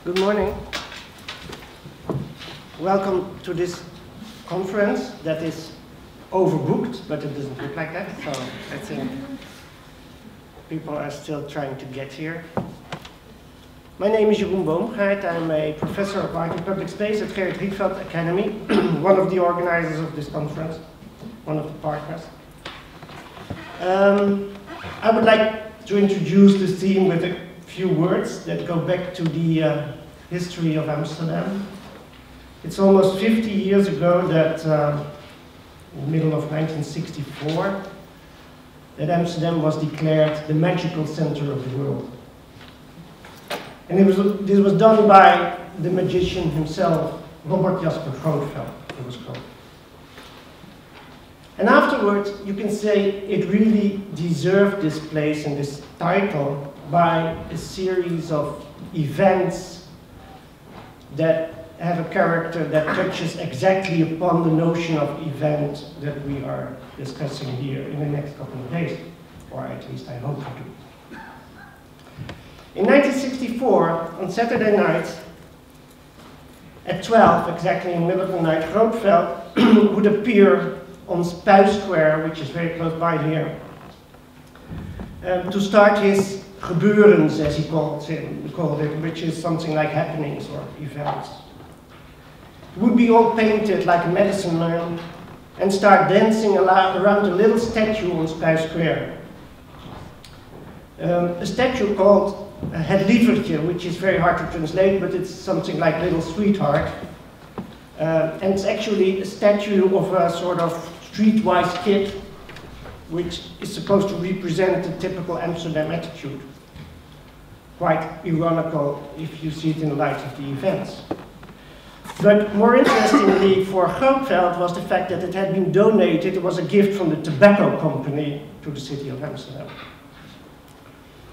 Good morning. Welcome to this conference that is overbooked, but it doesn't look like that, so I think people are still trying to get here. My name is Jeroen Boomgaard. I'm a professor of art and public space at Gerrit Rietveld Academy, one of the organizers of this conference, one of the partners. I would like to introduce this theme with a few words that go back to the history of Amsterdam. It's almost 50 years ago that, in the middle of 1964, that Amsterdam was declared the magical center of the world. And this was done by the magician himself, Robert Jasper Grootveld, he was called. And afterwards, you can say it really deserved this place and this title by a series of events that have a character that touches exactly upon the notion of event that we are discussing here in the next couple of days, or at least I hope to do. In 1964, on Saturday night, at 12, exactly in the middle of the night, Grootveld would appear on Spui Square, which is very close by here, to start his gebeurens, as he called it, which is something like happenings or events. He would be all painted like a medicine man and start dancing around a little statue on Spui Square. A statue called Het Lievertje, which is very hard to translate, but it's something like Little Sweetheart. And it's actually a statue of a sort of streetwise kid, which is supposed to represent the typical Amsterdam attitude. Quite ironical if you see it in light of the events. But more interestingly for Grootveld was the fact that it had been donated, it was a gift from the tobacco company to the city of Amsterdam.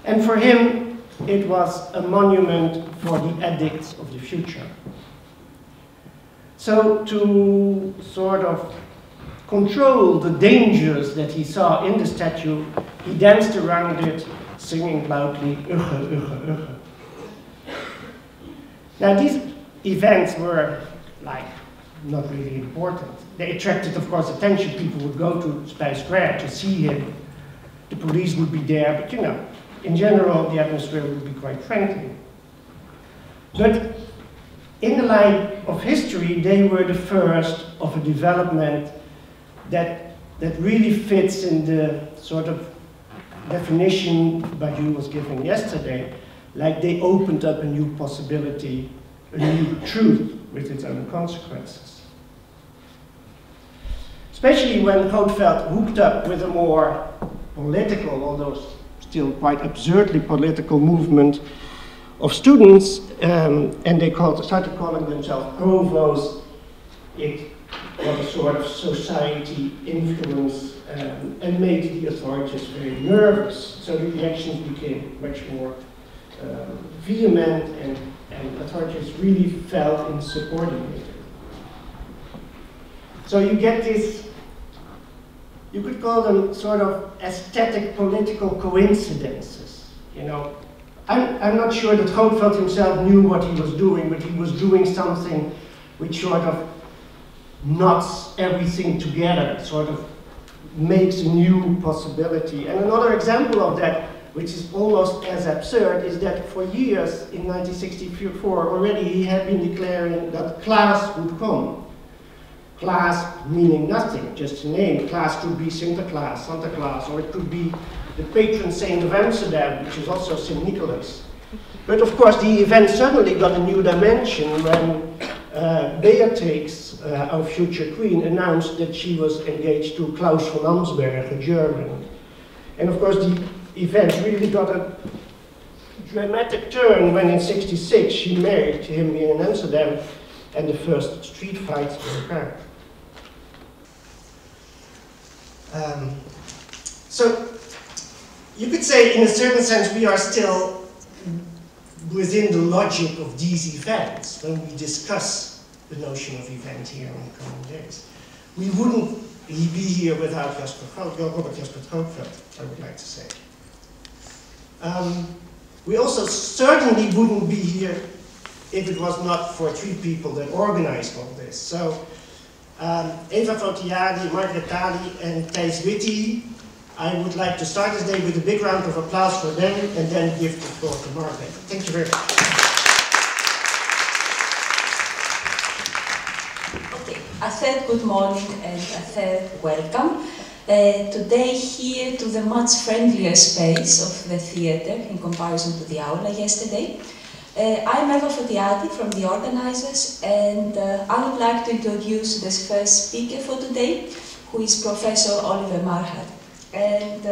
And for him, it was a monument for the addicts of the future. So to sort of control the dangers that he saw in the statue, he danced around it, singing loudly, "Ugge, ugge, ugge." Now these events were like not really important. They attracted, of course, attention. People would go to Spui Square to see him. The police would be there, but you know, in general, the atmosphere would be quite friendly. But in the light of history, they were the first of a development that really fits in the sort of definition Badiou was giving yesterday, like they opened up a new possibility, a new truth with its own consequences. Especially when Grootveld hooked up with a more political, although still quite absurdly political movement of students, and they started calling themselves provos. It was a sort of society influence and made the authorities very nervous. So the reactions became much more vehement, and authorities really felt insubordinated. So you get this, you could call them sort of aesthetic political coincidences. You know, I'm not sure that Grootveld himself knew what he was doing, but he was doing something which sort of knots everything together, sort of makes a new possibility. And another example of that, which is almost as absurd, is that for years in 1964 already he had been declaring that class would come. Class meaning nothing, just a name. Class could be Sinterklaas, Santa Claus, or it could be the patron saint of Amsterdam, which is also St. Nicholas. But of course the event suddenly got a new dimension when Beatrix, our future queen, announced that she was engaged to Klaus von Amsberg, a German. And of course the event really got a dramatic turn when in '66 she married him here in Amsterdam and the first street fights were occurred. So you could say in a certain sense we are still within the logic of these events when we discuss the notion of event here in the coming days. We wouldn't be here without Robert Jasper Grootveld, I would like to say. We also certainly wouldn't be here if it was not for three people that organized all this. So Eva Fotiadi, Margaret Tali, and Thijs Witty, I would like to start this day with a big round of applause for them and then give the floor to Margaret. Thank you very much. Okay, a third good morning and a third welcome. Today here to the much friendlier space of the theatre in comparison to the aula yesterday. I'm Eva Fotiadi from the organizers, and I would like to introduce the first speaker for today, who is Professor Oliver Marchart. And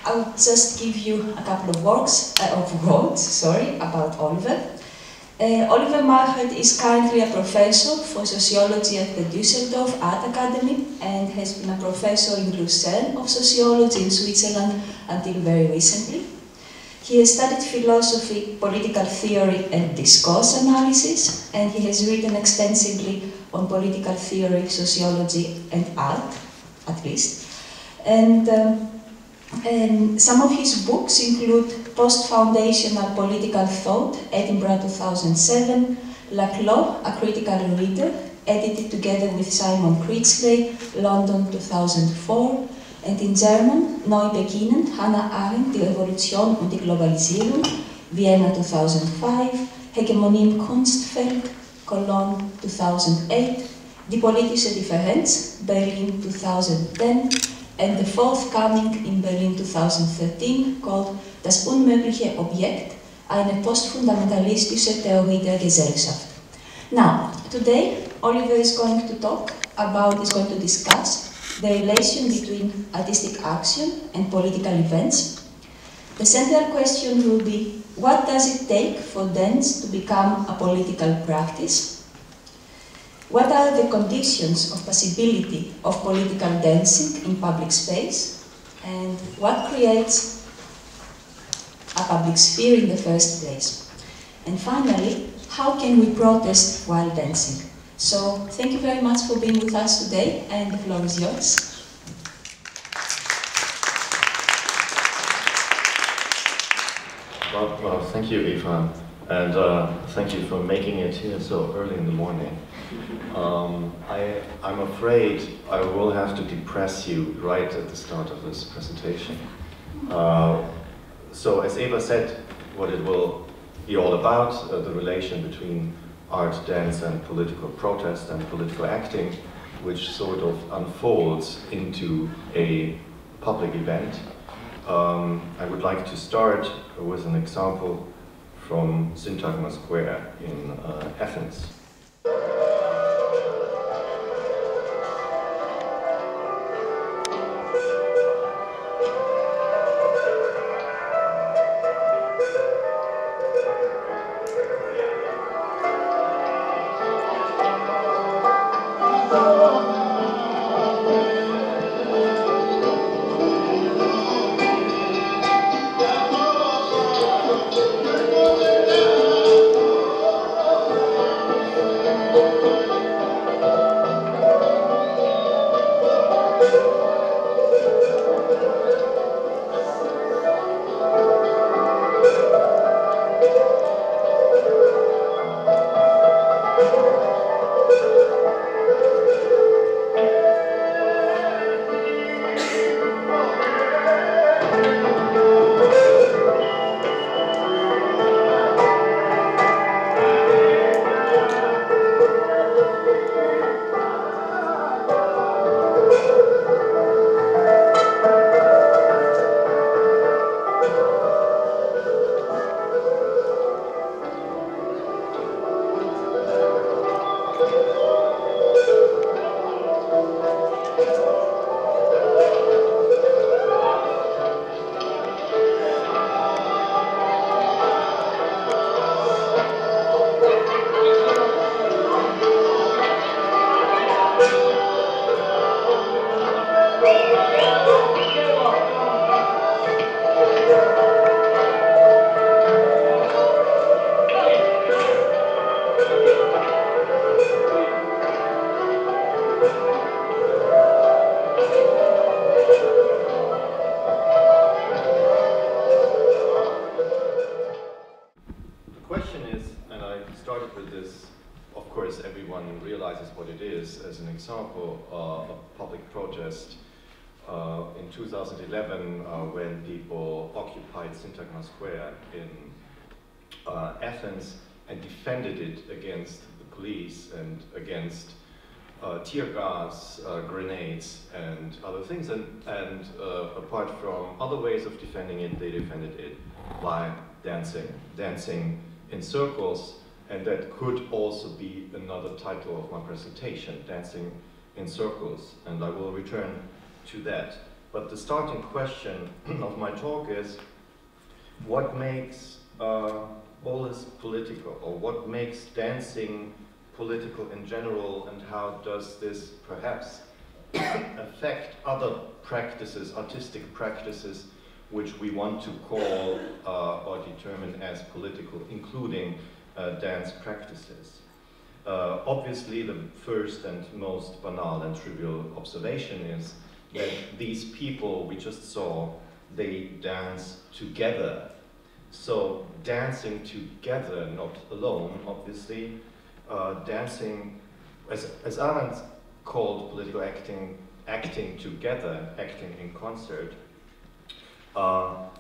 I will just give you a couple of words about Oliver. Oliver Marchart is currently a professor for sociology at the Düsseldorf Art Academy and has been a professor in Lucerne of sociology in Switzerland until very recently. He has studied philosophy, political theory and discourse analysis, and he has written extensively on political theory, sociology and art, at least. And some of his books include Post-Foundational Political Thought, Edinburgh 2007, Laclos, A Critical Reader, edited together with Simon Critchley, London 2004, and in German, Neu-Beginnen, Hannah Arendt, Die Revolution und die Globalisierung, Vienna 2005, Hegemonie im Kunstfeld, Cologne 2008, Die politische Differenz, Berlin 2010, and the forthcoming in Berlin 2013 called Das unmögliche Objekt, eine postfundamentalistische Theorie der Gesellschaft. Now, today, Oliver is going to discuss the relation between artistic action and political events. The central question will be, what does it take for dance to become a political practice? What are the conditions of possibility of political dancing in public space? And what creates a public sphere in the first place? And finally, how can we protest while dancing? So, thank you very much for being with us today, and the floor is yours. Well, thank you, Eva, and thank you for making it here so early in the morning. I'm afraid I will have to depress you right at the start of this presentation. So, as Eva said, what it will be all about, the relation between art, dance, and political protest and political acting, which sort of unfolds into a public event. I would like to start with an example from Syntagma Square in Athens. is, and I started with this, of course everyone realizes what it is, as an example, a public protest in 2011 when people occupied Syntagma Square in Athens and defended it against the police and against tear gas, grenades, and other things. And apart from other ways of defending it, they defended it by dancing in circles. And that could also be another title of my presentation, Dancing in Circles. And I will return to that. But the starting question of my talk is, what makes all this political, or what makes dancing political in general, and how does this perhaps affect other practices, artistic practices, which we want to call or determine as political, including dance practices. Obviously, the first and most banal and trivial observation is that these people we just saw, they dance together. So dancing together, not alone, obviously. Dancing, as Arendt called political acting, acting together, acting in concert.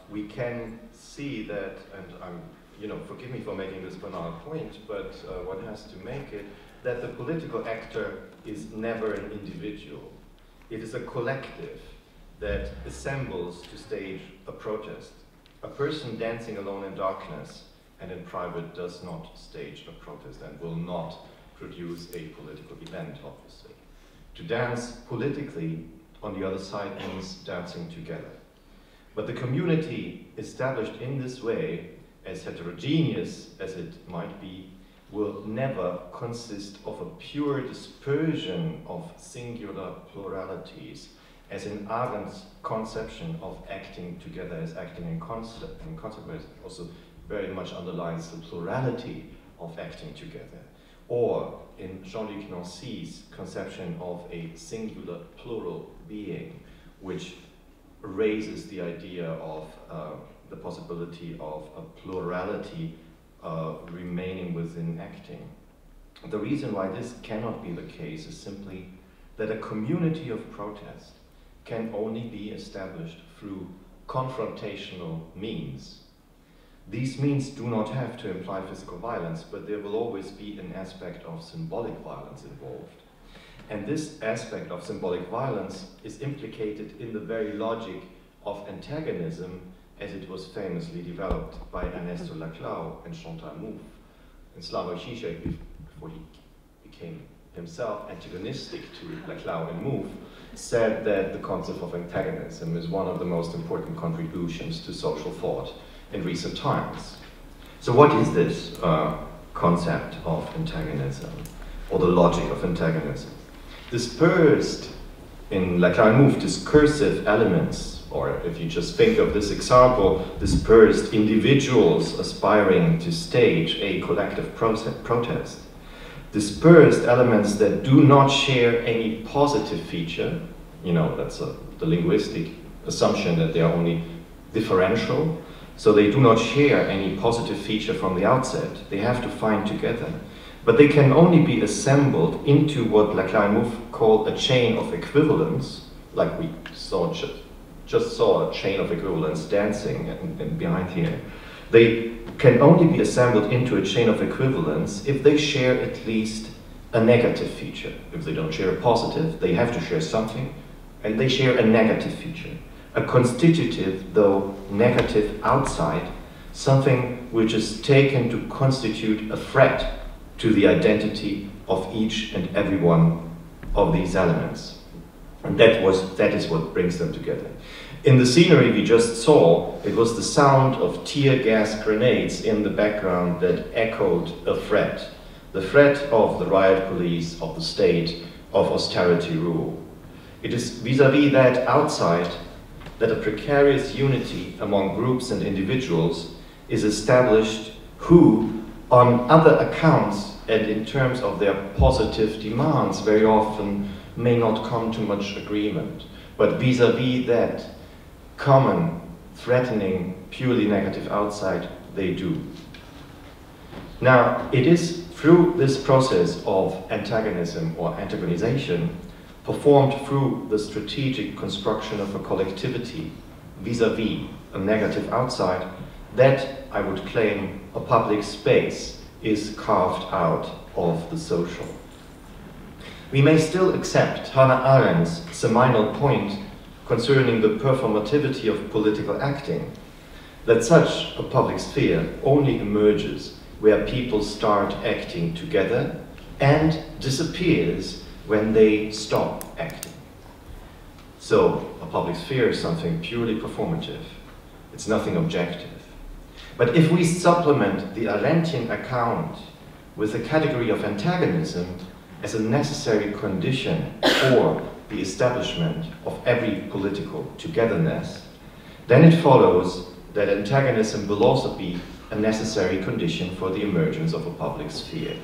We can see that, and forgive me for making this banal point, but one has to make it, that the political actor is never an individual. It is a collective that assembles to stage a protest. A person dancing alone in darkness and in private does not stage a protest and will not produce a political event, obviously. To dance politically, on the other side, means dancing together. But the community established in this way, as heterogeneous as it might be, will never consist of a pure dispersion of singular pluralities, as in Arendt's conception of acting together as acting in concert, also very much underlines the plurality of acting together. Or in Jean-Luc Nancy's conception of a singular plural being, which raises the idea of the possibility of a plurality remaining within acting. The reason why this cannot be the case is simply that a community of protest can only be established through confrontational means. These means do not have to imply physical violence, but there will always be an aspect of symbolic violence involved. And this aspect of symbolic violence is implicated in the very logic of antagonism as it was famously developed by Ernesto Laclau and Chantal Mouffe. And Slavoj Žižek, before he became himself antagonistic to Laclau and Mouffe, said that the concept of antagonism is one of the most important contributions to social thought in recent times. So what is this concept of antagonism, or the logic of antagonism? Dispersed in Laclau and Mouffe, discursive elements, or if you just think of this example, dispersed individuals aspiring to stage a collective protest. Dispersed elements that do not share any positive feature, that's the linguistic assumption that they are only differential, so they do not share any positive feature from the outset. They have to find together. But they can only be assembled into what Laclau and Mouffe call a chain of equivalence, like we just saw a chain of equivalence dancing and behind here. They can only be assembled into a chain of equivalence if they share at least a negative feature. If they don't share a positive, they have to share something, and they share a negative feature. A constitutive, though negative outside, something which is taken to constitute a threat to the identity of each and every one of these elements. And that is what brings them together. In the scenery we just saw, it was the sound of tear gas grenades in the background that echoed a threat. The threat of the riot police, of the state, of austerity rule. It is vis-à-vis that outside that a precarious unity among groups and individuals is established who, on other accounts and in terms of their positive demands, very often may not come to much agreement. But vis-à-vis that common, threatening, purely negative outside, they do. Now, it is through this process of antagonism or antagonization, performed through the strategic construction of a collectivity vis-à-vis a negative outside, that I would claim a public space is carved out of the social. We may still accept Hannah Arendt's seminal point concerning the performativity of political acting, that such a public sphere only emerges where people start acting together and disappears when they stop acting. So, a public sphere is something purely performative. It's nothing objective. But if we supplement the Arendtian account with the category of antagonism as a necessary condition for the establishment of every political togetherness, then it follows that antagonism will also be a necessary condition for the emergence of a public sphere.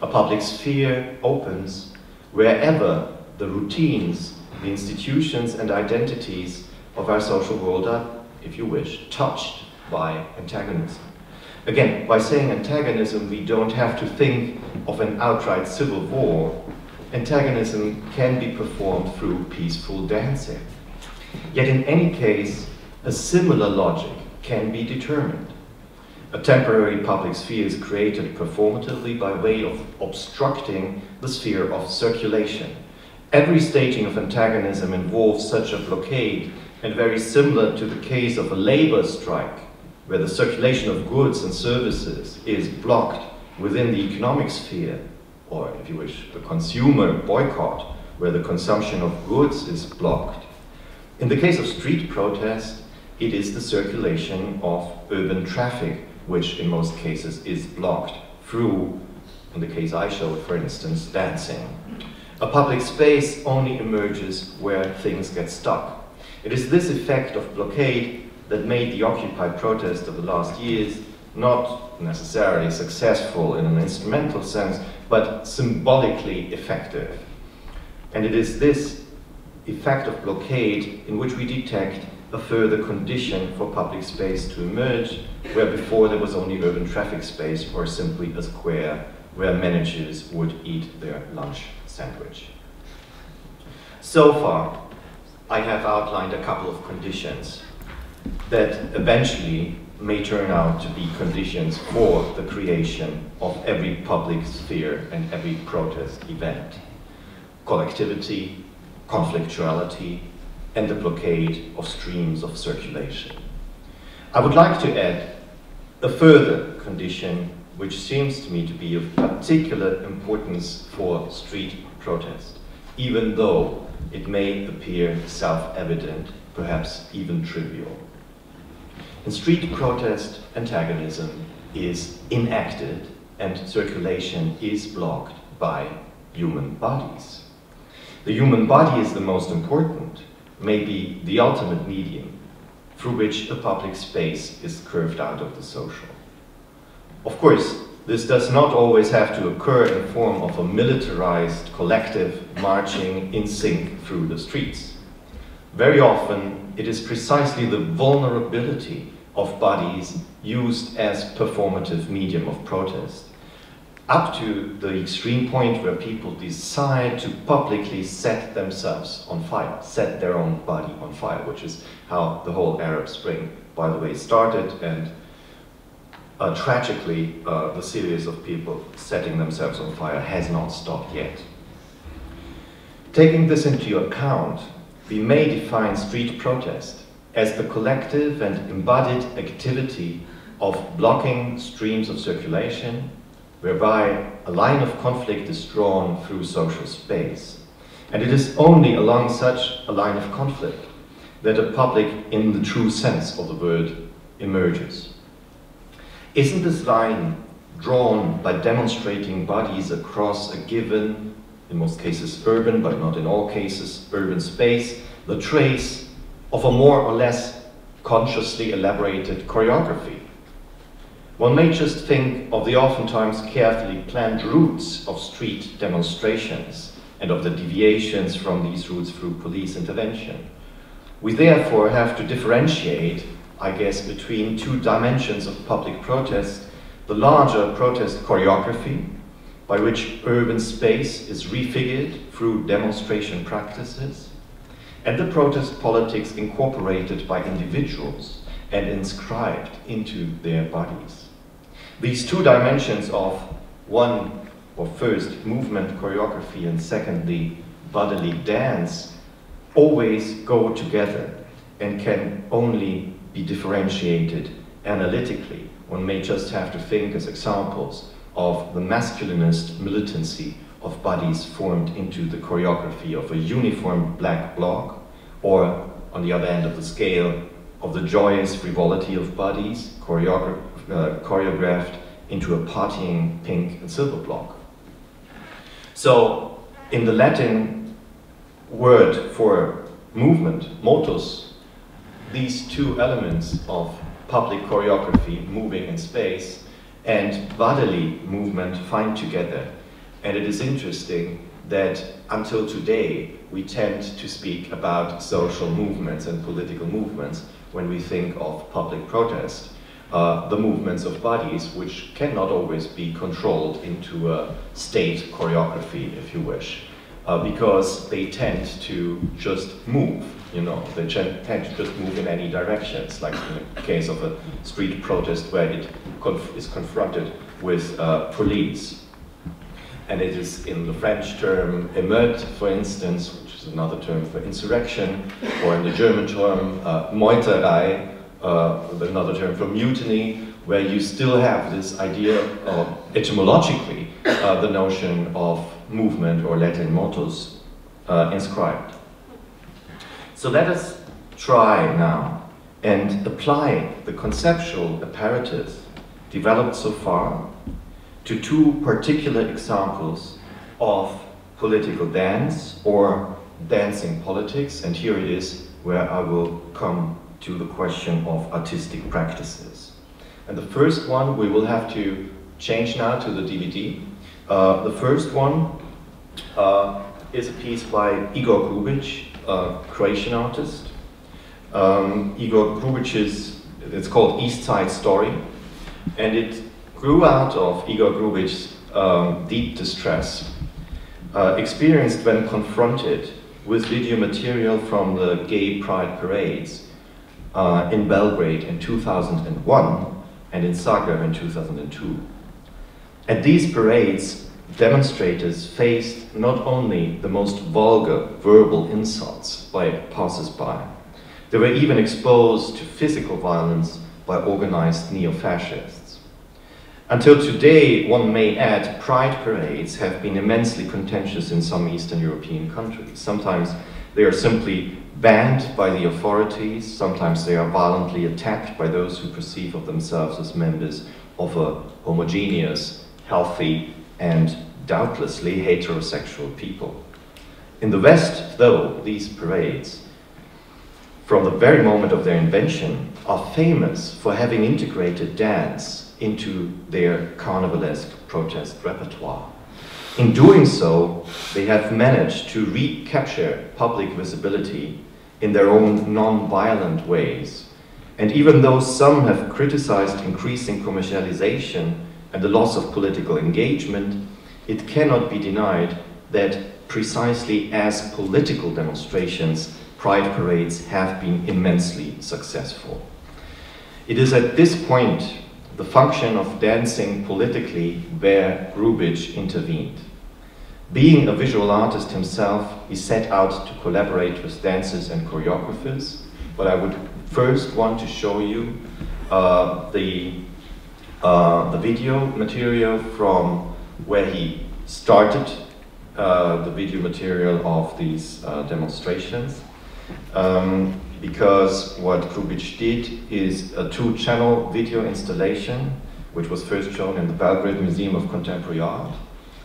A public sphere opens wherever the routines, the institutions and identities of our social world are, if you wish, touched by antagonism. Again, by saying antagonism, we don't have to think of an outright civil war. Antagonism can be performed through peaceful dancing. Yet in any case, a similar logic can be determined. A temporary public sphere is created performatively by way of obstructing the sphere of circulation. Every staging of antagonism involves such a blockade, and very similar to the case of a labor strike, where the circulation of goods and services is blocked within the economic sphere, or if you wish, the consumer boycott, where the consumption of goods is blocked. In the case of street protest, it is the circulation of urban traffic, which in most cases is blocked through, in the case I showed, for instance, dancing. A public space only emerges where things get stuck. It is this effect of blockade that made the Occupy protest of the last years not necessarily successful in an instrumental sense, but symbolically effective. And it is this effect of blockade in which we detect a further condition for public space to emerge, where before there was only urban traffic space or simply a square where managers would eat their lunch sandwich. So far, I have outlined a couple of conditions that eventually may turn out to be conditions for the creation of every public sphere and every protest event: collectivity, conflictuality, and the blockade of streams of circulation. I would like to add a further condition which seems to me to be of particular importance for street protest, even though it may appear self-evident, perhaps even trivial. In street protest, antagonism is enacted and circulation is blocked by human bodies. The human body is the most important, maybe the ultimate medium through which a public space is curved out of the social. Of course, this does not always have to occur in form of a militarized collective marching in sync through the streets. Very often, it is precisely the vulnerability of bodies used as performative medium of protest, up to the extreme point where people decide to publicly set themselves on fire, set their own body on fire, which is how the whole Arab Spring, by the way, started, and tragically, the series of people setting themselves on fire has not stopped yet. Taking this into account, we may define street protest as the collective and embodied activity of blocking streams of circulation, whereby a line of conflict is drawn through social space. And it is only along such a line of conflict that a public, in the true sense of the word, emerges. Isn't this line drawn by demonstrating bodies across a given, in most cases urban, but not in all cases, urban space, the trace of a more or less consciously elaborated choreography? One may just think of the oftentimes carefully planned routes of street demonstrations and of the deviations from these routes through police intervention. We therefore have to differentiate, I guess, between two dimensions of public protest the larger protest choreography, by which urban space is refigured through demonstration practices, and the protest politics incorporated by individuals and inscribed into their bodies. These two dimensions of one, or first, movement choreography, and secondly, bodily dance, always go together and can only be differentiated analytically. One may just have to think as examples of the masculinist militancy of bodies formed into the choreography of a uniform black bloc, or on the other end of the scale, of the joyous frivolity of bodies choreographed into a partying pink and silver bloc. So, in the Latin word for movement, motus, these two elements of public choreography, moving in space, and bodily movement find together. And it is interesting that until today, we tend to speak about social movements and political movements when we think of public protest. The movements of bodies, which cannot always be controlled into a state choreography, if you wish, because they tend to just move, you know, they tend to just move in any directions, like in the case of a street protest where it is confronted with police. And it is in the French term émeute, for instance, which is another term for insurrection, or in the German term Meuterei, another term for mutiny, where you still have this idea of, etymologically, the notion of movement, or Latin motus, inscribed. So let us try now and apply the conceptual apparatus developed so far to two particular examples of political dance or dancing politics, and here it is where I will come to the question of artistic practices. And the first one we will have to change now to the DVD. The first one is a piece by Igor Grubic, a Croatian artist. Igor Grubic's, it's called East Side Story, and it grew out of Igor Grubic's deep distress, experienced when confronted with video material from the gay pride parades in Belgrade in 2001 and in Zagreb in 2002. At these parades, demonstrators faced not only the most vulgar verbal insults by passers-by, they were even exposed to physical violence by organized neo-fascists. Until today, one may add, pride parades have been immensely contentious in some Eastern European countries. Sometimes they are simply banned by the authorities, sometimes they are violently attacked by those who perceive of themselves as members of a homogeneous, healthy, and doubtlessly heterosexual people. In the West, though, these parades, from the very moment of their invention, are famous for having integrated dance into their carnivalesque protest repertoire. In doing so, they have managed to recapture public visibility in their own non-violent ways. And even though some have criticized increasing commercialization and the loss of political engagement, it cannot be denied that precisely as political demonstrations, pride parades have been immensely successful. It is at this point the function of dancing politically where Grubic intervened. Being a visual artist himself, he set out to collaborate with dancers and choreographers, but I would first want to show you the video material from where he started the video material of these demonstrations. Because what Grubic did is a two-channel video installation, which was first shown in the Belgrade Museum of Contemporary Art,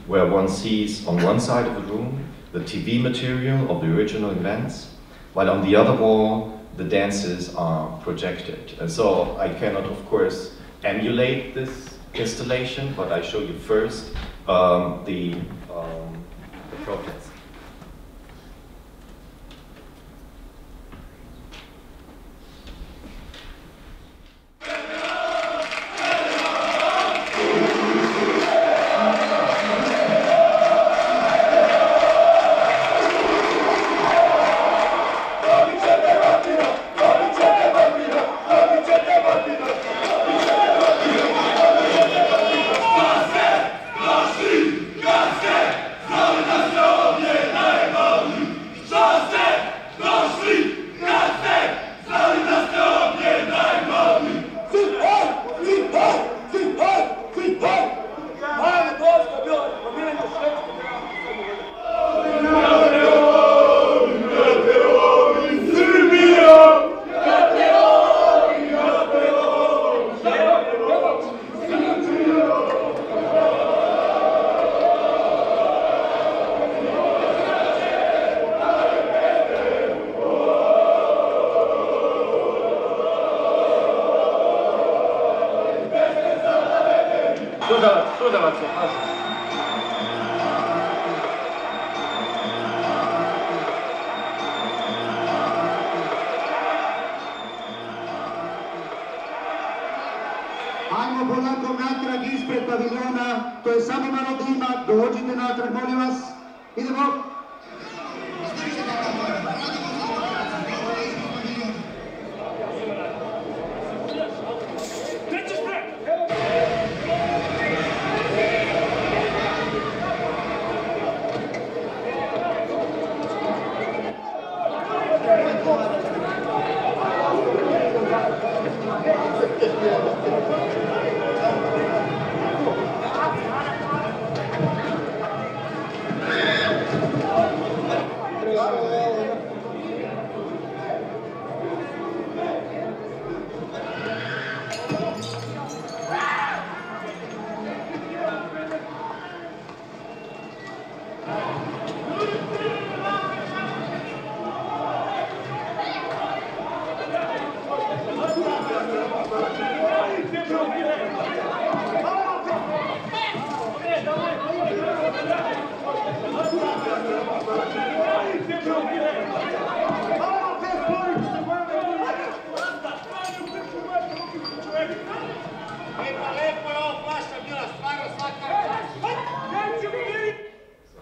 where one sees on one side of the room the TV material of the original events, while on the other wall the dances are projected. And so I cannot, of course, emulate this installation, but I show you first the protest. Ajmo polako natrag ispred paviljona, to je samo malo dima, dođite natrag, molim vas. Idemo.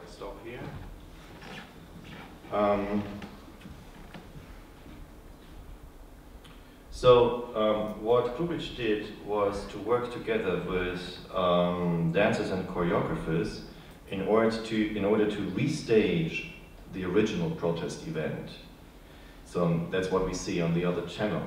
Stop here. What Klubic did was to work together with dancers and choreographers in order to restage the original protest event. So that's what we see on the other channel.